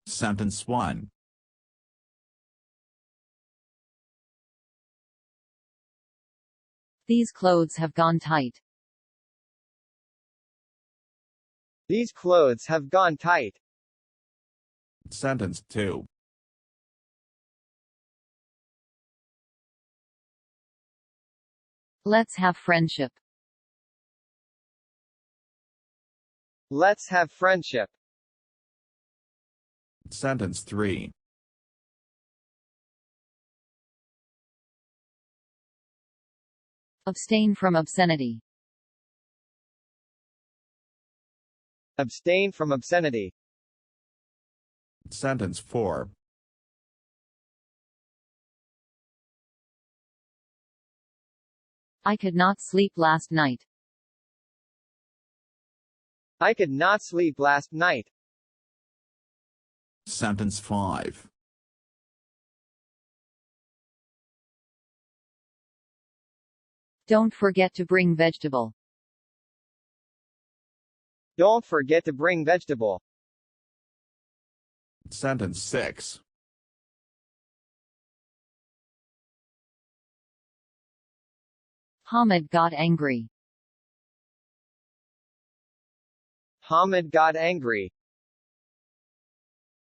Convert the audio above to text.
Sentence 1. These clothes have gone tight. These clothes have gone tight. Sentence 2. Let's have friendship. Let's have friendship. Sentence 3. Abstain from obscenity. Abstain from obscenity. Sentence 4. I could not sleep last night. I could not sleep last night. Sentence 5. Don't forget to bring vegetable. Don't forget to bring vegetable. Sentence 6. Hamid got angry. Hamid got angry.